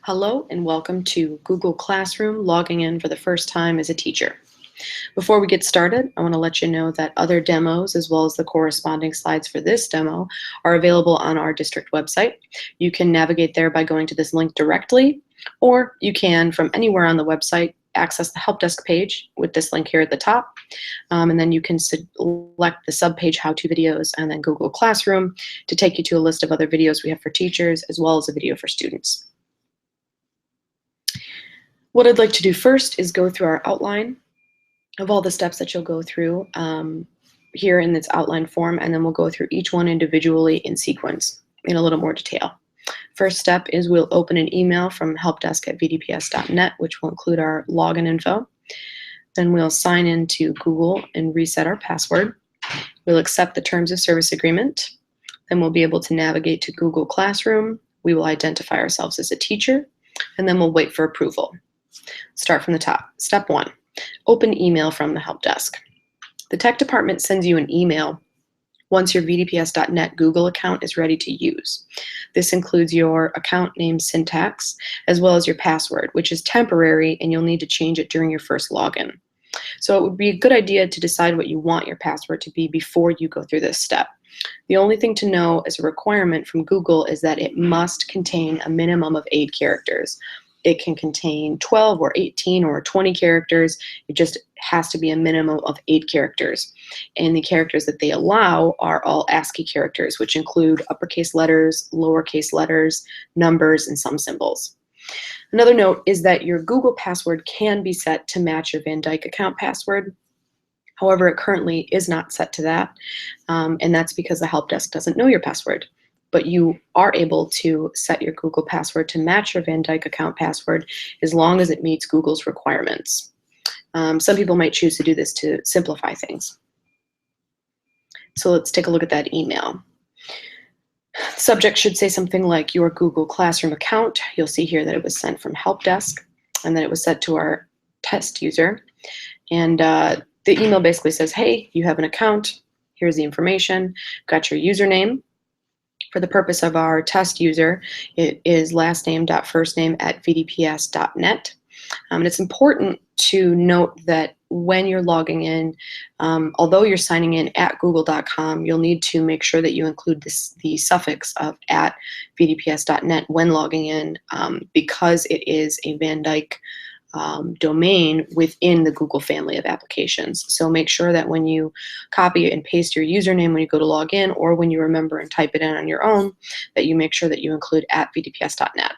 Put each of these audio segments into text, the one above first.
Hello and welcome to Google Classroom, logging in for the first time as a teacher. Before we get started, I want to let you know that other demos, as well as the corresponding slides for this demo, are available on our district website. You can navigate there by going to this link directly, or you can, from anywhere on the website, access the Helpdesk page with this link here at the top, and then you can select the subpage how-to videos and then Google Classroom to take you to a list of other videos we have for teachers, as well as a video for students. What I'd like to do first is go through our outline of all the steps that you'll go through here in this outline form, and then we'll go through each one individually in sequence in a little more detail. First step is we'll open an email from helpdesk@vdps.net, which will include our login info. Then we'll sign into Google and reset our password. We'll accept the terms of service agreement. Then we'll be able to navigate to Google Classroom. We will identify ourselves as a teacher, and then we'll wait for approval. Start from the top. Step 1, open email from the help desk. The tech department sends you an email once your vdps.net Google account is ready to use. This includes your account name syntax, as well as your password, which is temporary, and you'll need to change it during your first login. So it would be a good idea to decide what you want your password to be before you go through this step. The only thing to know as a requirement from Google is that it must contain a minimum of 8 characters. It can contain 12 or 18 or 20 characters. It just has to be a minimum of 8 characters. And the characters that they allow are all ASCII characters, which include uppercase letters, lowercase letters, numbers, and some symbols. Another note is that your Google password can be set to match your Van Dyke account password. However, it currently is not set to that, and that's because the help desk doesn't know your password. But you are able to set your Google password to match your Van Dyke account password as long as it meets Google's requirements. Some people might choose to do this to simplify things. So let's take a look at that email. The subject should say something like your Google Classroom account. You'll see here that it was sent from Helpdesk, and then it was sent to our test user. And the email basically says, hey, you have an account. Here's the information. Got your username. For the purpose of our test user, it is lastname.firstname@vdps.net. And it's important to note that when you're logging in, although you're signing in at google.com, you'll need to make sure that you include the suffix of @vdps.net when logging in, because it is a Van Dyke domain within the Google family of applications. So make sure that when you copy and paste your username when you go to log in, or when you remember and type it in on your own, that you make sure that you include @vdps.net.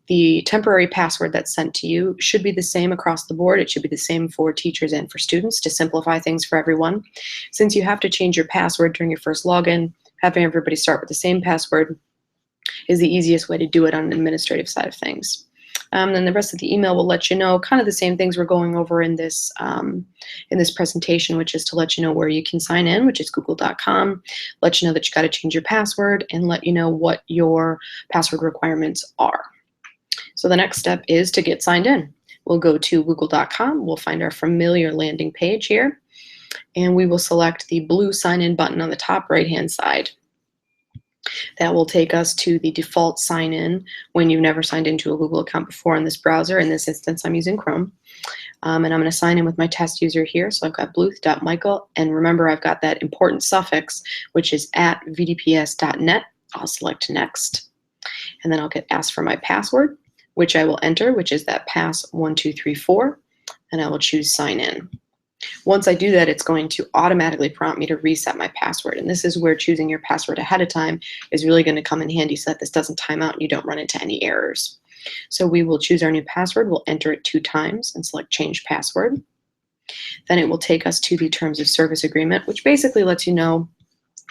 The temporary password that's sent to you should be the same across the board. It should be the same for teachers and for students to simplify things for everyone. Since you have to change your password during your first login, having everybody start with the same password is the easiest way to do it on an administrative side of things. Then the rest of the email will let you know kind of the same things we're going over in this presentation, which is to let you know where you can sign in, which is google.com, let you know that you got to change your password, and let you know what your password requirements are. So the next step is to get signed in. We'll go to google.com, we'll find our familiar landing page here, and we will select the blue sign in button on the top right-hand side. That will take us to the default sign-in when you've never signed into a Google account before in this browser. In this instance, I'm using Chrome. And I'm going to sign in with my test user here. So I've got bluth.michael. And remember, I've got that important suffix, which is @vdps.net. I'll select next. And then I'll get asked for my password, which I will enter, which is that pass1234. And I will choose sign in. Once I do that, it's going to automatically prompt me to reset my password. And this is where choosing your password ahead of time is really going to come in handy so that this doesn't time out and you don't run into any errors. So we will choose our new password. We'll enter it 2 times and select change password. Then it will take us to the terms of service agreement, which basically lets you know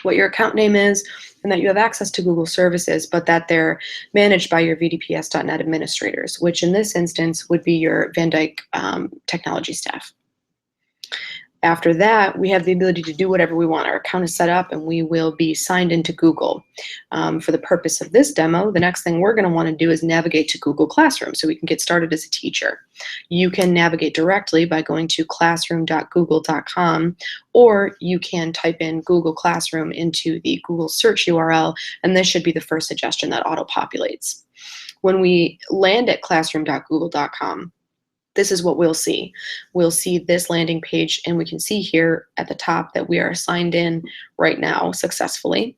what your account name is and that you have access to Google services, but that they're managed by your vdps.net administrators, which in this instance would be your Van Dyke technology staff. After that, we have the ability to do whatever we want. Our account is set up and we will be signed into Google. For the purpose of this demo, the next thing we're going to want to do is navigate to Google Classroom so we can get started as a teacher. You can navigate directly by going to classroom.google.com, or you can type in Google Classroom into the Google search URL, and this should be the first suggestion that auto-populates. When we land at classroom.google.com, this is what we'll see. We'll see this landing page, and we can see here at the top that we are signed in right now successfully.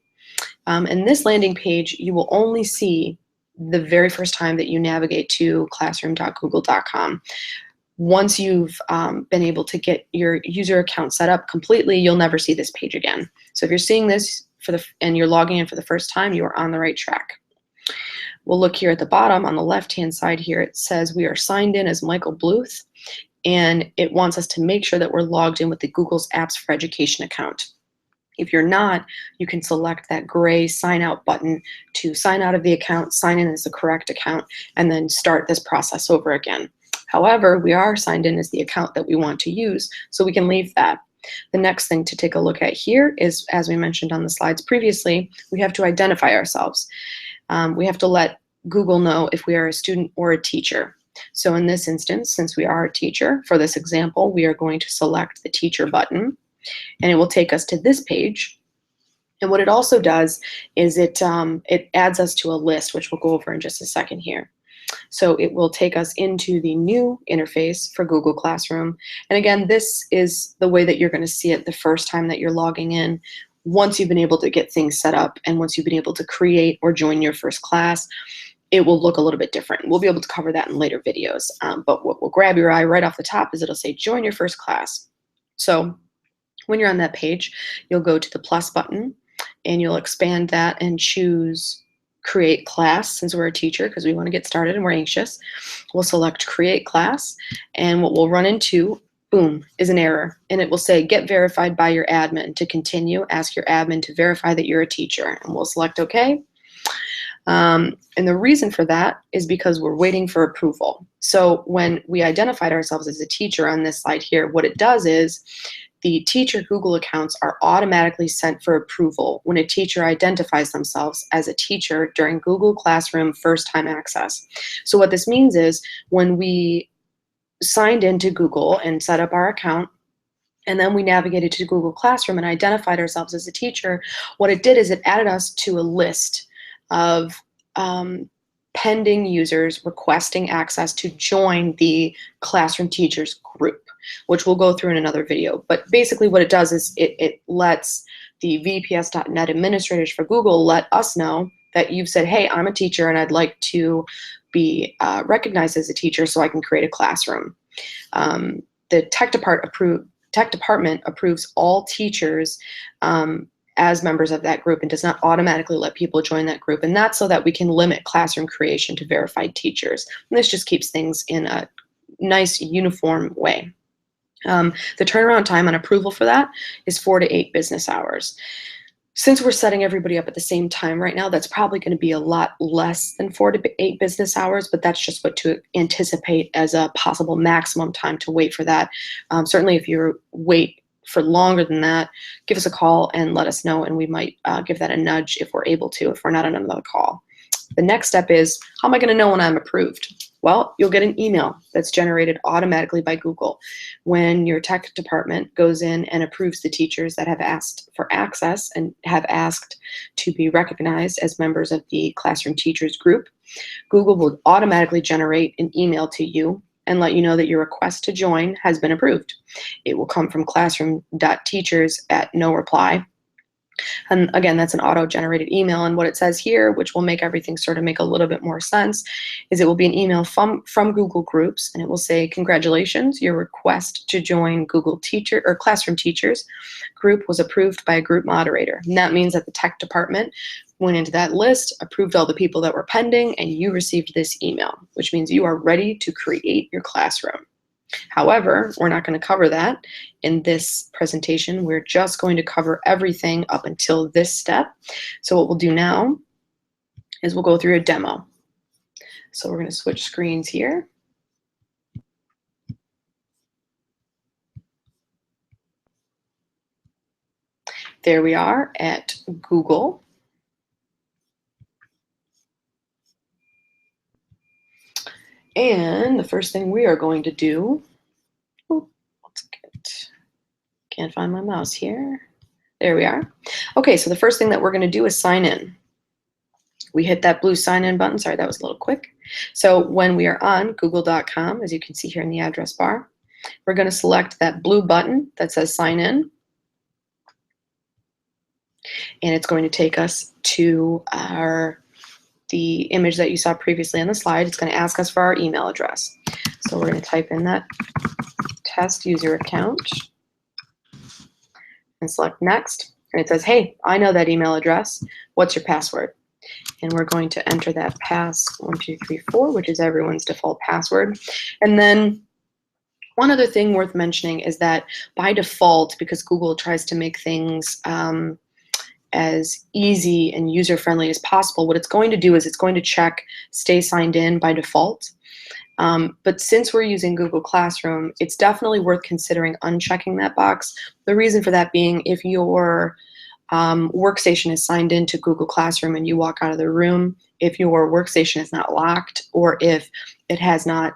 And this landing page, you will only see the very first time that you navigate to classroom.google.com. Once you've been able to get your user account set up completely, you'll never see this page again. So if you're seeing this and you're logging in for the first time, you are on the right track. We'll look here at the bottom on the left-hand side here. It says we are signed in as Michael Bluth, and it wants us to make sure that we're logged in with the Google's Apps for Education account. If you're not, you can select that gray sign out button to sign out of the account, sign in as the correct account, and then start this process over again. However, we are signed in as the account that we want to use, so we can leave that. The next thing to take a look at here is, as we mentioned on the slides previously, we have to identify ourselves. We have to let Google know if we are a student or a teacher. So in this instance, since we are a teacher, for this example, we are going to select the teacher button, and it will take us to this page. And what it also does is it adds us to a list, which we'll go over in just a second here. So it will take us into the new interface for Google Classroom. And again, this is the way that you're going to see it the first time that you're logging in. Once you've been able to get things set up and once you've been able to create or join your first class, it will look a little bit different. We'll be able to cover that in later videos. But what will grab your eye right off the top is it'll say join your first class. So when you're on that page, you'll go to the plus button and you'll expand that and choose create class. Since we're a teacher, because we want to get started and we're anxious, we'll select create class, and what we'll run into, boom, is an error, and it will say get verified by your admin. To continue, ask your admin to verify that you're a teacher, and we'll select OK. And the reason for that is because we're waiting for approval. So when we identified ourselves as a teacher on this slide here, what it does is the teacher Google accounts are automatically sent for approval when a teacher identifies themselves as a teacher during Google Classroom first time access. So what this means is when we signed into Google and set up our account, and then we navigated to Google Classroom and identified ourselves as a teacher, what it did is it added us to a list of pending users requesting access to join the Classroom Teachers group, which we'll go through in another video. But basically what it does is it lets the VPS.net administrators for Google let us know that you've said, hey, I'm a teacher and I'd like to be recognized as a teacher so I can create a classroom. The tech department approves all teachers as members of that group and does not automatically let people join that group. And that's so that we can limit classroom creation to verified teachers. And this just keeps things in a nice uniform way. The turnaround time on approval for that is 4 to 8 business hours. Since we're setting everybody up at the same time right now, that's probably going to be a lot less than 4 to 8 business hours, but that's just what to anticipate as a possible maximum time to wait for that. Certainly if you wait for longer than that, give us a call and let us know, and we might give that a nudge if we're able to, if we're not on another call. The next step is, how am I going to know when I'm approved? Well, you'll get an email that's generated automatically by Google when your tech department goes in and approves the teachers that have asked for access and have asked to be recognized as members of the Classroom Teachers group. Google will automatically generate an email to you and let you know that your request to join has been approved. It will come from classroom.teachers@no-reply. And again, that's an auto-generated email. And what it says here, which will make everything sort of make a little bit more sense, is it will be an email from Google Groups, and it will say, congratulations, your request to join Google Teacher or Classroom Teachers group was approved by a group moderator. And that means that the tech department went into that list, approved all the people that were pending, and you received this email, which means you are ready to create your classroom. However, we're not going to cover that in this presentation. We're just going to cover everything up until this step. So what we'll do now is we'll go through a demo. So we're going to switch screens here. There we are at Google. And the first thing we are going to do, can't find my mouse here. There we are. Okay, so the first thing that we're going to do is sign in. We hit that blue sign in button. Sorry, that was a little quick. So when we are on google.com, as you can see here in the address bar, we're going to select that blue button that says sign in. And it's going to take us to the image that you saw previously on the slide. It's going to ask us for our email address. So we're going to type in that test user account and select next. And it says, hey, I know that email address. What's your password? And we're going to enter that pass1234, which is everyone's default password. And then one other thing worth mentioning is that by default, because Google tries to make things as easy and user-friendly as possible, what it's going to do is it's going to check stay signed in by default. But since we're using Google Classroom, it's definitely worth considering unchecking that box. The reason for that being, if your workstation is signed into Google Classroom and you walk out of the room, if your workstation is not locked, or if it has not,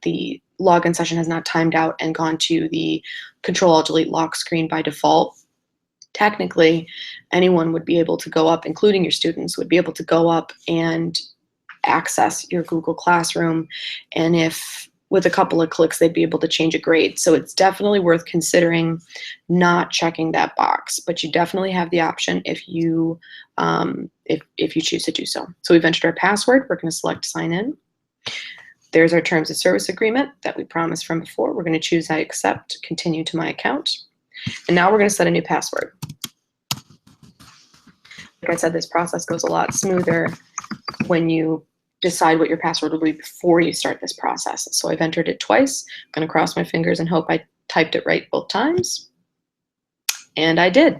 the login session has not timed out and gone to the Control-Alt-Delete lock screen by default, technically anyone would be able to go up, including your students, would be able to go up and access your Google Classroom, and if with a couple of clicks they'd be able to change a grade. So it's definitely worth considering not checking that box, but you definitely have the option if you if you choose to do so. So we've entered our password. We're going to select sign in. There's our terms of service agreement that we promised from before. We're going to choose I accept, continue to my account, and now we're going to set a new password. Like I said, this process goes a lot smoother when you decide what your password will be before you start this process. So I've entered it twice. I'm going to cross my fingers and hope I typed it right both times. And I did.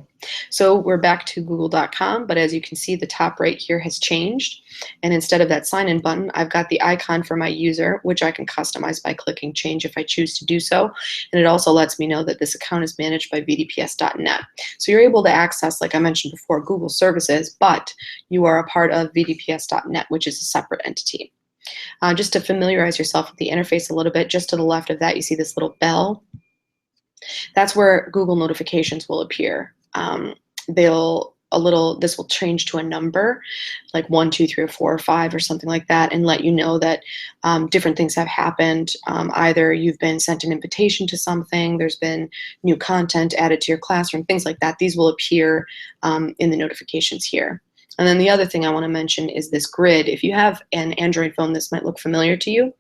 So we're back to google.com, but as you can see, the top right here has changed. And instead of that sign in button, I've got the icon for my user, which I can customize by clicking change if I choose to do so. And it also lets me know that this account is managed by vdps.net. So you're able to access, like I mentioned before, Google services, but you are a part of vdps.net, which is a separate entity. Just to familiarize yourself with the interface a little bit, just to the left of that, you see this little bell. That's where Google notifications will appear. This will change to a number, like 1, 2, 3, or 4, or 5, or something like that, and let you know that different things have happened. Either you've been sent an invitation to something, there's been new content added to your classroom, things like that. These will appear in the notifications here. And then the other thing I want to mention is this grid. If you have an Android phone, this might look familiar to you.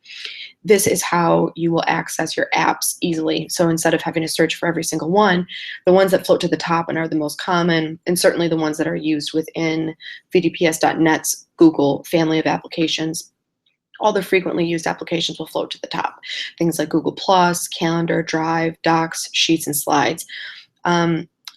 This is how you will access your apps easily. So instead of having to search for every single one, the ones that float to the top and are the most common, and certainly the ones that are used within vdps.net's Google family of applications, all the frequently used applications will float to the top. Things like Google+, Calendar, Drive, Docs, Sheets, and Slides.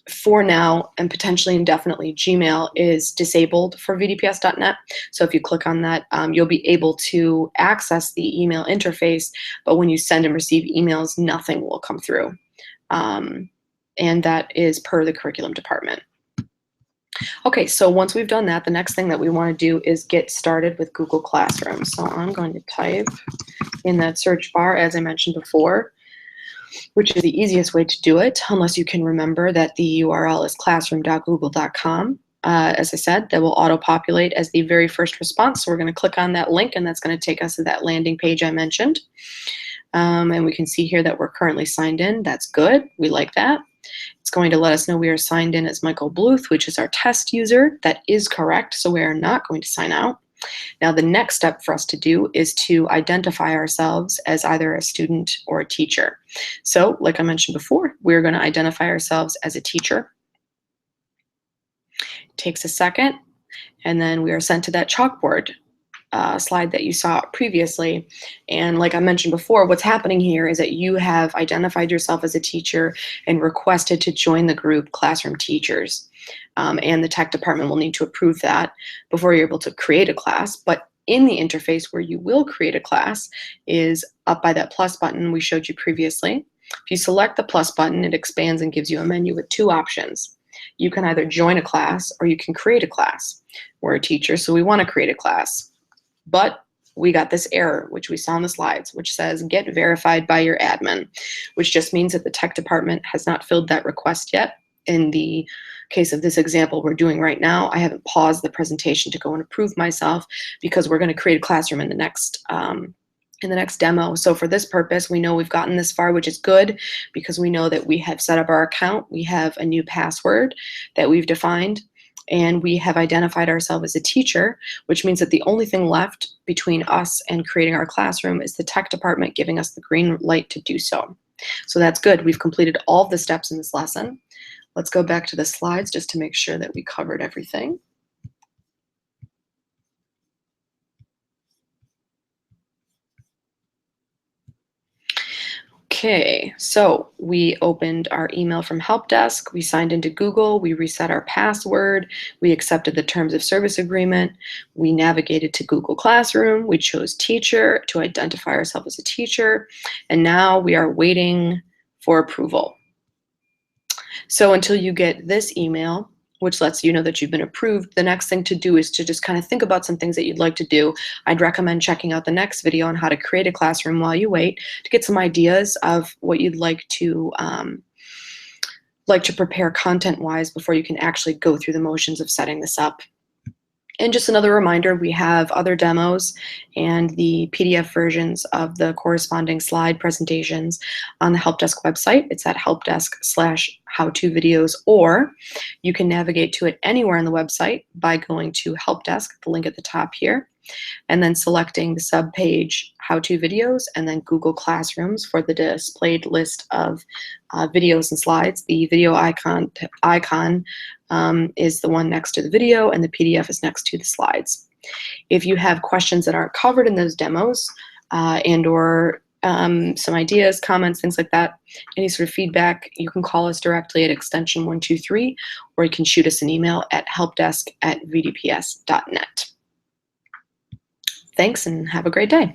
For now, and potentially indefinitely, Gmail is disabled for vdps.net. So if you click on that, you'll be able to access the email interface, but when you send and receive emails, nothing will come through. And that is per the curriculum department. Okay, so once we've done that, the next thing that we want to do is get started with Google Classroom. So I'm going to type in that search bar, as I mentioned before, which is the easiest way to do it, unless you can remember that the URL is classroom.google.com. As I said, that will auto-populate as the very first response. So we're going to click on that link, and that's going to take us to that landing page I mentioned. And we can see here that we're currently signed in. That's good. We like that. It's going to let us know we are signed in as Michael Bluth, which is our test user. That is correct, so we are not going to sign out. Now, the next step for us to do is to identify ourselves as either a student or a teacher. So, like I mentioned before, we're going to identify ourselves as a teacher. It takes a second, and then we are sent to that chalkboard slide that you saw previously. And like I mentioned before, what's happening here is that you have identified yourself as a teacher and requested to join the group Classroom Teachers. And the tech department will need to approve that before you're able to create a class. But in the interface where you will create a class is up by that plus button we showed you previously. If you select the plus button, it expands and gives you a menu with two options. You can either join a class or you can create a class. We're a teacher, so we want to create a class. But we got this error, which we saw in the slides, which says get verified by your admin, which just means that the tech department has not filled that request yet. in the case of this example we're doing right now, I haven't paused the presentation to go and approve myself because we're going to create a classroom in the next demo. So for this purpose, we know we've gotten this far, which is good because we know that we have set up our account. We have a new password that we've defined, and we have identified ourselves as a teacher, which means that the only thing left between us and creating our classroom is the tech department giving us the green light to do so. So that's good. We've completed all of the steps in this lesson. Let's go back to the slides just to make sure that we covered everything. Okay, so we opened our email from Helpdesk, we signed into Google, we reset our password, we accepted the terms of service agreement, we navigated to Google Classroom, we chose teacher to identify ourselves as a teacher, and now we are waiting for approval. So until you get this email, which lets you know that you've been approved, the next thing to do is to just kind of think about some things that you'd like to do. I'd recommend checking out the next video on how to create a classroom while you wait to get some ideas of what you'd like to prepare content-wise before you can actually go through the motions of setting this up. And just another reminder, we have other demos and the PDF versions of the corresponding slide presentations on the Helpdesk website. It's at helpdesk/how-to-videos, or you can navigate to it anywhere on the website by going to Helpdesk, the link at the top here, and then selecting the subpage how-to videos and then Google Classrooms for the displayed list of videos and slides. The video icon is the one next to the video, and the PDF is next to the slides. If you have questions that aren't covered in those demos and/or some ideas, comments, things like that, any sort of feedback, you can call us directly at extension 123, or you can shoot us an email at helpdesk@vdps.net. Thanks and have a great day.